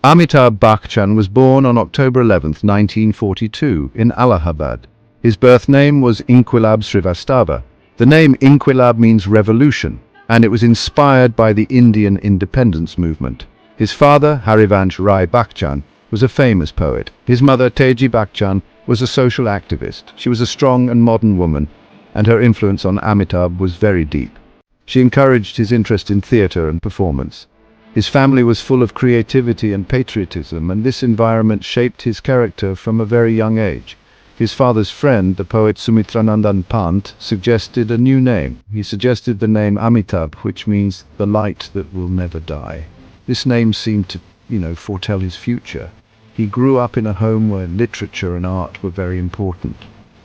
Amitabh Bachchan was born on October 11, 1942, in Allahabad. His birth name was Inquilab Srivastava. The name Inquilab means revolution, and it was inspired by the Indian independence movement. His father, Harivansh Rai Bachchan, was a famous poet. His mother, Teji Bachchan, was a social activist. She was a strong and modern woman, and her influence on Amitabh was very deep. She encouraged his interest in theatre and performance. His family was full of creativity and patriotism, and this environment shaped his character from a very young age. His father's friend, the poet Sumitranandan Pant, suggested a new name. He suggested the name Amitabh, which means the light that will never die. This name seemed to, foretell his future. He grew up in a home where literature and art were very important.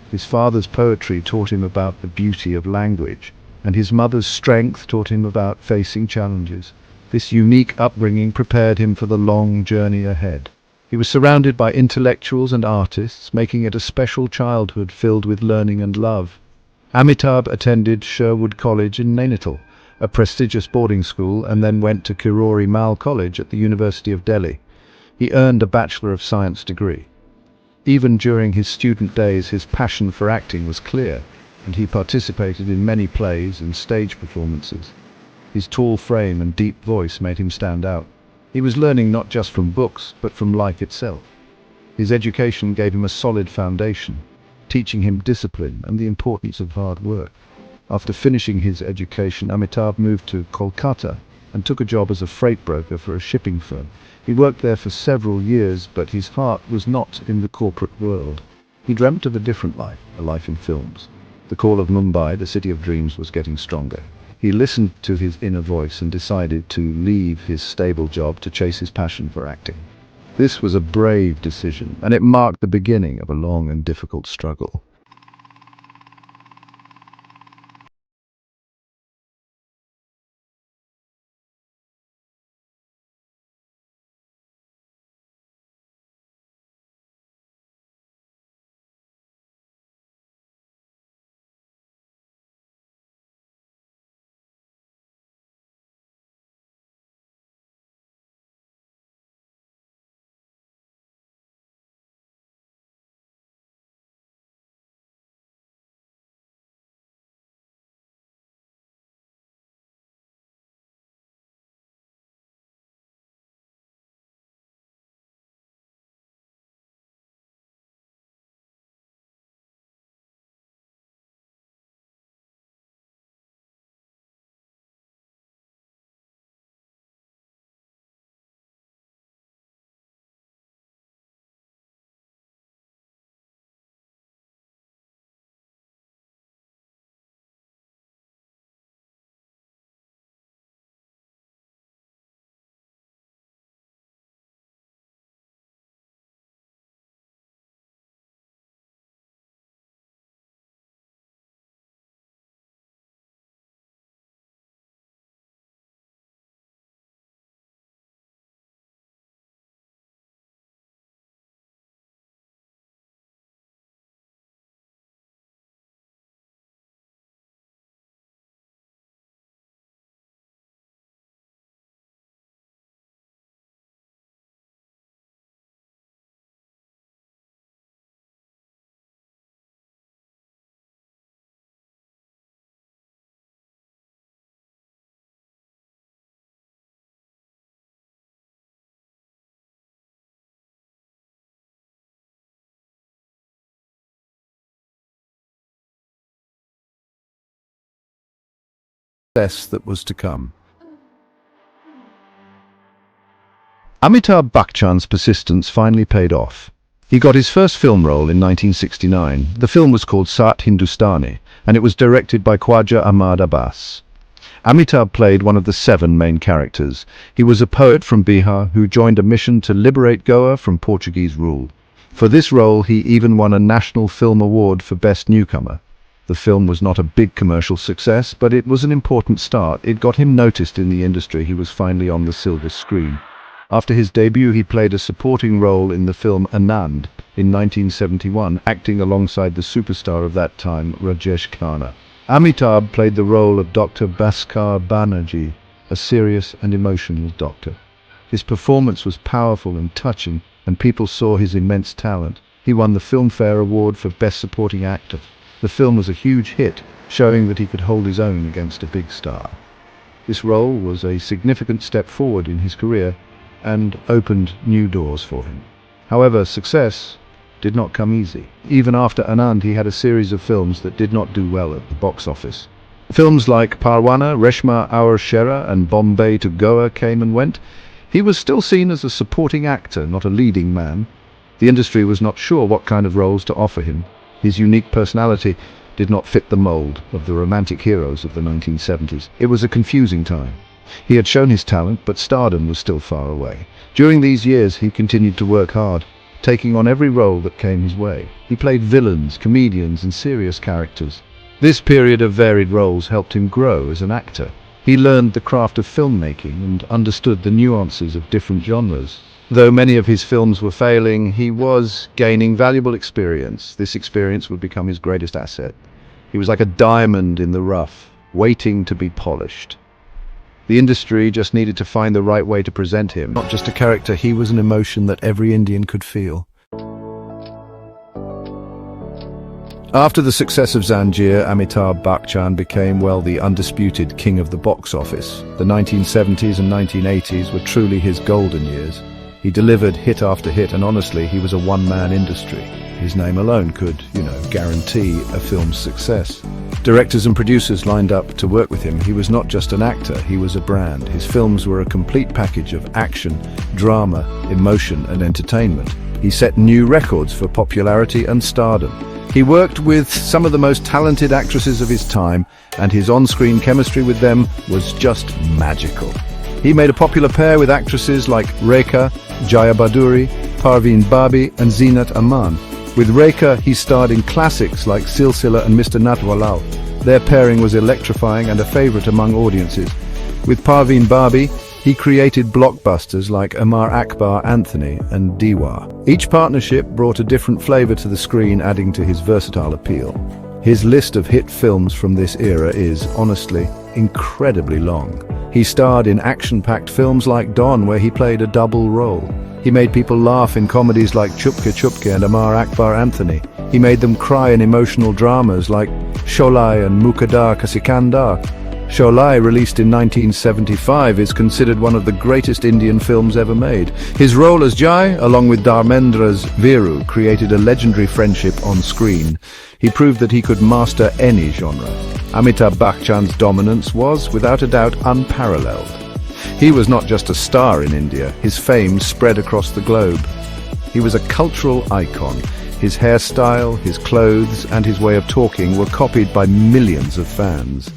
His father's poetry taught him about the beauty of language, and his mother's strength taught him about facing challenges. This unique upbringing prepared him for the long journey ahead. He was surrounded by intellectuals and artists, making it a special childhood filled with learning and love. Amitabh attended Sherwood College in Nainital, a prestigious boarding school, and then went to Kirori Mal College at the University of Delhi. He earned a Bachelor of Science degree. Even during his student days, his passion for acting was clear, and he participated in many plays and stage performances. His tall frame and deep voice made him stand out. He was learning not just from books, but from life itself. His education gave him a solid foundation, teaching him discipline and the importance of hard work. After finishing his education, Amitabh moved to Kolkata and took a job as a freight broker for a shipping firm. He worked there for several years, but his heart was not in the corporate world. He dreamt of a different life, a life in films. The call of Mumbai, the city of dreams, was getting stronger. He listened to his inner voice and decided to leave his stable job to chase his passion for acting. This was a brave decision, and it marked the beginning of a long and difficult struggle. Success that was to come. Amitabh Bachchan's persistence finally paid off. He got his first film role in 1969. The film was called Sat Hindustani, and it was directed by Khwaja Ahmad Abbas. Amitabh played one of the 7 main characters. He was a poet from Bihar who joined a mission to liberate Goa from Portuguese rule. For this role, he even won a National Film Award for Best Newcomer. The film was not a big commercial success, but it was an important start. It got him noticed in the industry. He was finally on the silver screen. After his debut, he played a supporting role in the film Anand in 1971, acting alongside the superstar of that time, Rajesh Khanna. Amitabh played the role of Dr. Bhaskar Banerjee, a serious and emotional doctor. His performance was powerful and touching, and people saw his immense talent. He won the Filmfare Award for Best Supporting Actor. The film was a huge hit, showing that he could hold his own against a big star. This role was a significant step forward in his career and opened new doors for him. However, success did not come easy. Even after Anand, he had a series of films that did not do well at the box office. Films like Parwana, Reshma Aur Shera and Bombay to Goa came and went. He was still seen as a supporting actor, not a leading man. The industry was not sure what kind of roles to offer him. His unique personality did not fit the mold of the romantic heroes of the 1970s. It was a confusing time. He had shown his talent, but stardom was still far away. During these years, he continued to work hard, taking on every role that came his way. He played villains, comedians, and serious characters. This period of varied roles helped him grow as an actor. He learned the craft of filmmaking and understood the nuances of different genres. Though many of his films were failing, he was gaining valuable experience. This experience would become his greatest asset. He was like a diamond in the rough, waiting to be polished. The industry just needed to find the right way to present him. Not just a character, he was an emotion that every Indian could feel. After the success of Zanjeer, Amitabh Bachchan became, well, the undisputed king of the box office. The 1970s and 1980s were truly his golden years. He delivered hit after hit, and honestly, he was a one-man industry. His name alone could, guarantee a film's success. Directors and producers lined up to work with him. He was not just an actor, he was a brand. His films were a complete package of action, drama, emotion, and entertainment. He set new records for popularity and stardom. He worked with some of the most talented actresses of his time, and his on-screen chemistry with them was just magical. He made a popular pair with actresses like Rekha, Jaya Bhaduri, Parveen Babi, and Zeenat Aman. With Rekha, he starred in classics like Silsila and Mr. Natwalal. Their pairing was electrifying and a favorite among audiences. With Parveen Babi, he created blockbusters like Amar Akbar Anthony and Diwa. Each partnership brought a different flavor to the screen, adding to his versatile appeal. His list of hit films from this era is, honestly, incredibly long. He starred in action-packed films like Don, where he played a double role. He made people laugh in comedies like Chupke Chupke and Amar Akbar Anthony. He made them cry in emotional dramas like Sholay and Mukaddar Ka Sikandar. Sholay, released in 1975, is considered one of the greatest Indian films ever made. His role as Jai, along with Dharmendra's Viru, created a legendary friendship on screen. He proved that he could master any genre. Amitabh Bachchan's dominance was, without a doubt, unparalleled. He was not just a star in India, his fame spread across the globe. He was a cultural icon. His hairstyle, his clothes, and his way of talking were copied by millions of fans.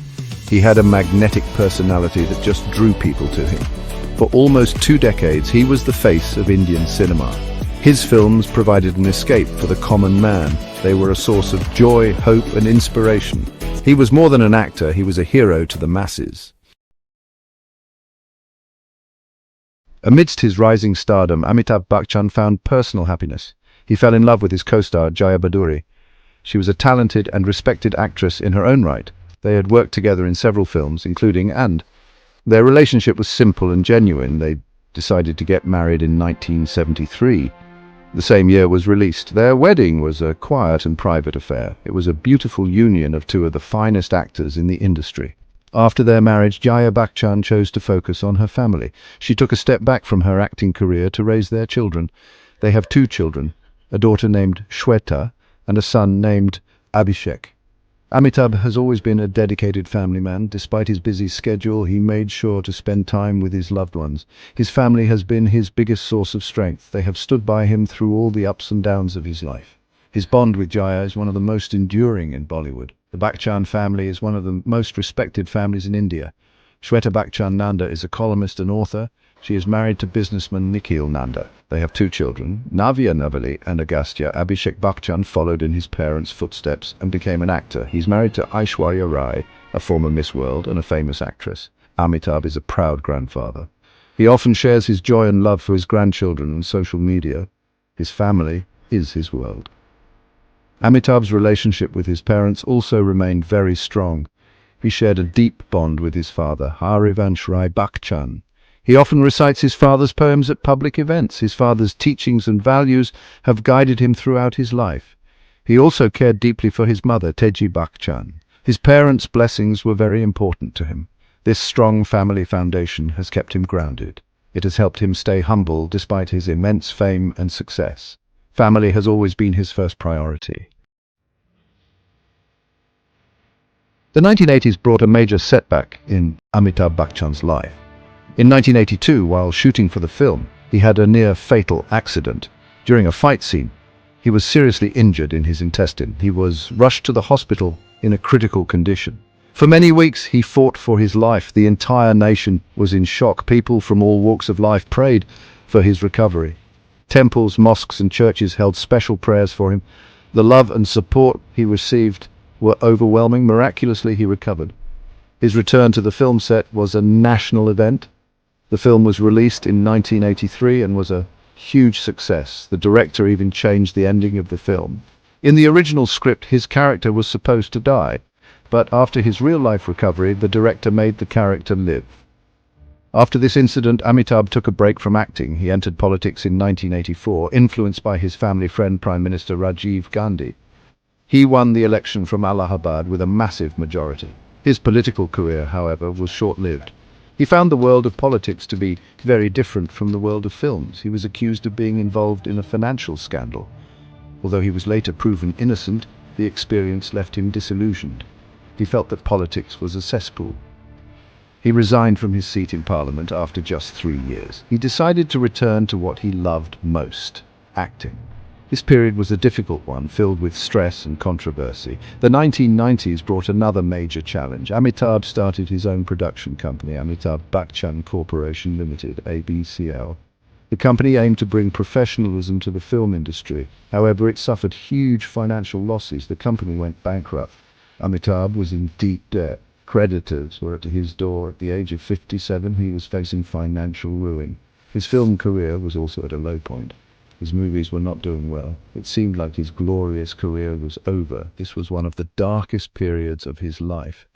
He had a magnetic personality that just drew people to him. For almost 2 decades, he was the face of Indian cinema. His films provided an escape for the common man. They were a source of joy, hope, and inspiration. He was more than an actor, he was a hero to the masses. Amidst his rising stardom, Amitabh Bachchan found personal happiness. He fell in love with his co-star, Jaya Bhaduri. She was a talented and respected actress in her own right. They had worked together in several films, including And. Their relationship was simple and genuine. They decided to get married in 1973. The same year was released. Their wedding was a quiet and private affair. It was a beautiful union of 2 of the finest actors in the industry. After their marriage, Jaya Bachchan chose to focus on her family. She took a step back from her acting career to raise their children. They have 2 children, a daughter named Shweta and a son named Abhishek. Amitabh has always been a dedicated family man. Despite his busy schedule, he made sure to spend time with his loved ones. His family has been his biggest source of strength. They have stood by him through all the ups and downs of his life. His bond with Jaya is one of the most enduring in Bollywood. The Bachchan family is one of the most respected families in India. Shweta Bachchan Nanda is a columnist and author. She is married to businessman Nikhil Nanda. They have 2 children, Navya Navali and Agastya. Abhishek Bachchan followed in his parents' footsteps and became an actor. He's married to Aishwarya Rai, a former Miss World and a famous actress. Amitabh is a proud grandfather. He often shares his joy and love for his grandchildren on social media. His family is his world. Amitabh's relationship with his parents also remained very strong. He shared a deep bond with his father, Harivansh Rai Bachchan. He often recites his father's poems at public events. His father's teachings and values have guided him throughout his life. He also cared deeply for his mother, Teji Bachchan. His parents' blessings were very important to him. This strong family foundation has kept him grounded. It has helped him stay humble despite his immense fame and success. Family has always been his first priority. The 1980s brought a major setback in Amitabh Bachchan's life. In 1982, while shooting for the film, he had a near-fatal accident. During a fight scene, he was seriously injured in his intestine. He was rushed to the hospital in a critical condition. For many weeks, he fought for his life. The entire nation was in shock. People from all walks of life prayed for his recovery. Temples, mosques, and churches held special prayers for him. The love and support he received were overwhelming. Miraculously, he recovered. His return to the film set was a national event. The film was released in 1983 and was a huge success. The director even changed the ending of the film. In the original script, his character was supposed to die, but after his real-life recovery, the director made the character live. After this incident, Amitabh took a break from acting. He entered politics in 1984, influenced by his family friend, Prime Minister Rajiv Gandhi. He won the election from Allahabad with a massive majority. His political career, however, was short-lived. He found the world of politics to be very different from the world of films. He was accused of being involved in a financial scandal. Although he was later proven innocent, the experience left him disillusioned. He felt that politics was a cesspool. He resigned from his seat in Parliament after just 3 years. He decided to return to what he loved most, acting. This period was a difficult one, filled with stress and controversy. The 1990s brought another major challenge. Amitabh started his own production company, Amitabh Bachchan Corporation Limited, ABCL. The company aimed to bring professionalism to the film industry. However, it suffered huge financial losses. The company went bankrupt. Amitabh was in deep debt. Creditors were at his door. At the age of 57, he was facing financial ruin. His film career was also at a low point. His movies were not doing well. It seemed like his glorious career was over. This was one of the darkest periods of his life.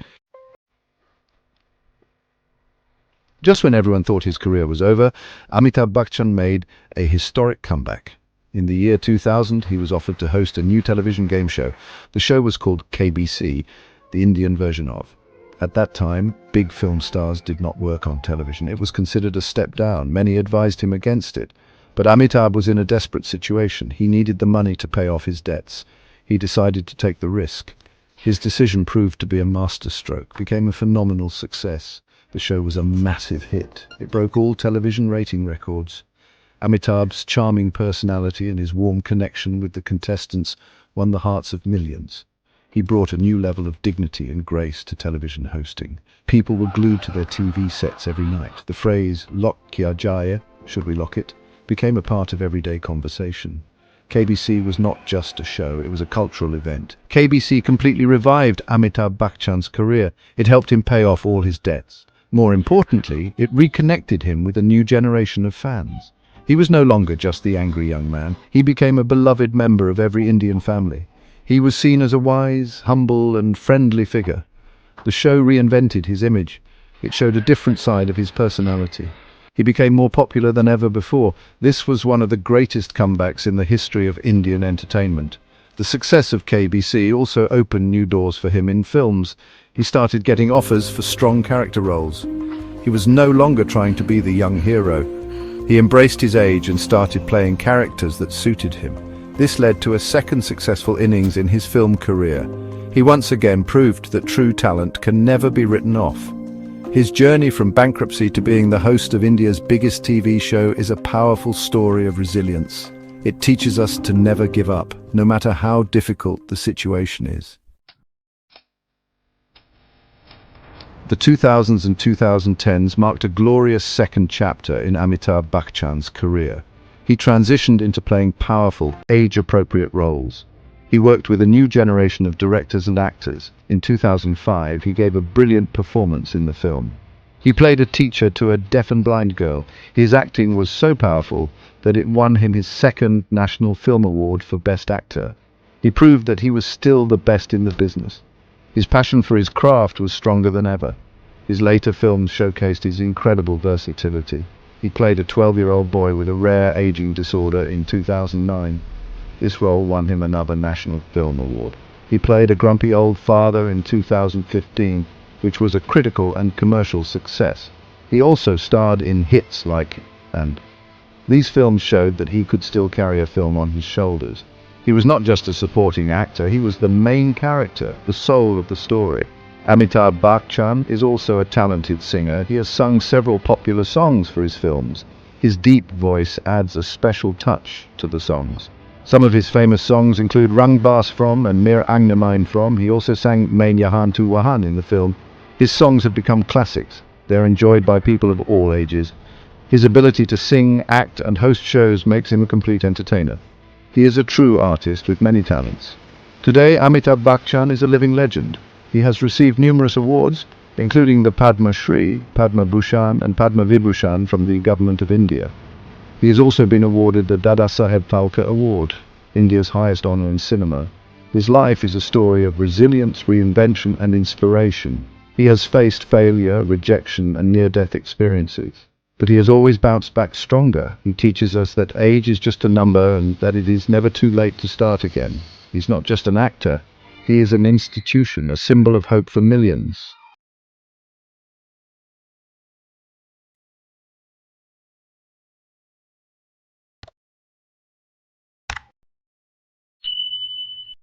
Just when everyone thought his career was over, Amitabh Bachchan made a historic comeback. In the year 2000, he was offered to host a new television game show. The show was called KBC, the Indian version of. At that time, big film stars did not work on television. It was considered a step down. Many advised him against it. But Amitabh was in a desperate situation. He needed the money to pay off his debts. He decided to take the risk. His decision proved to be a masterstroke, became a phenomenal success. The show was a massive hit. It broke all television rating records. Amitabh's charming personality and his warm connection with the contestants won the hearts of millions. He brought a new level of dignity and grace to television hosting. People were glued to their TV sets every night. The phrase, "Lock kya jaye," should we lock it, became a part of everyday conversation. KBC was not just a show, it was a cultural event. KBC completely revived Amitabh Bachchan's career. It helped him pay off all his debts. More importantly, it reconnected him with a new generation of fans. He was no longer just the angry young man. He became a beloved member of every Indian family. He was seen as a wise, humble, and friendly figure. The show reinvented his image. It showed a different side of his personality. He became more popular than ever before. This was one of the greatest comebacks in the history of Indian entertainment. The success of KBC also opened new doors for him in films. He started getting offers for strong character roles. He was no longer trying to be the young hero. He embraced his age and started playing characters that suited him. This led to a second successful innings in his film career. He once again proved that true talent can never be written off. His journey from bankruptcy to being the host of India's biggest TV show is a powerful story of resilience. It teaches us to never give up, no matter how difficult the situation is. The 2000s and 2010s marked a glorious second chapter in Amitabh Bachchan's career. He transitioned into playing powerful, age-appropriate roles. He worked with a new generation of directors and actors. In 2005, he gave a brilliant performance in the film. He played a teacher to a deaf and blind girl. His acting was so powerful that it won him his second National Film Award for Best Actor. He proved that he was still the best in the business. His passion for his craft was stronger than ever. His later films showcased his incredible versatility. He played a 12-year-old boy with a rare aging disorder in 2009. This role won him another National Film Award. He played a grumpy old father in 2015, which was a critical and commercial success. He also starred in hits like and these films showed that he could still carry a film on his shoulders. He was not just a supporting actor, he was the main character, the soul of the story. Amitabh Bachchan is also a talented singer. He has sung several popular songs for his films. His deep voice adds a special touch to the songs. Some of his famous songs include Rang Baas from and Mir Angne Mein from. He also sang Main Yahan Tu Wahan in the film. His songs have become classics. They're enjoyed by people of all ages. His ability to sing, act, and host shows makes him a complete entertainer. He is a true artist with many talents. Today, Amitabh Bachchan is a living legend. He has received numerous awards, including the Padma Shri, Padma Bhushan, and Padma Vibhushan from the Government of India. He has also been awarded the Dada Saheb Phalke Award, India's highest honour in cinema. His life is a story of resilience, reinvention, and inspiration. He has faced failure, rejection, and near-death experiences. But he has always bounced back stronger. He teaches us that age is just a number and that it is never too late to start again. He's not just an actor. He is an institution, a symbol of hope for millions.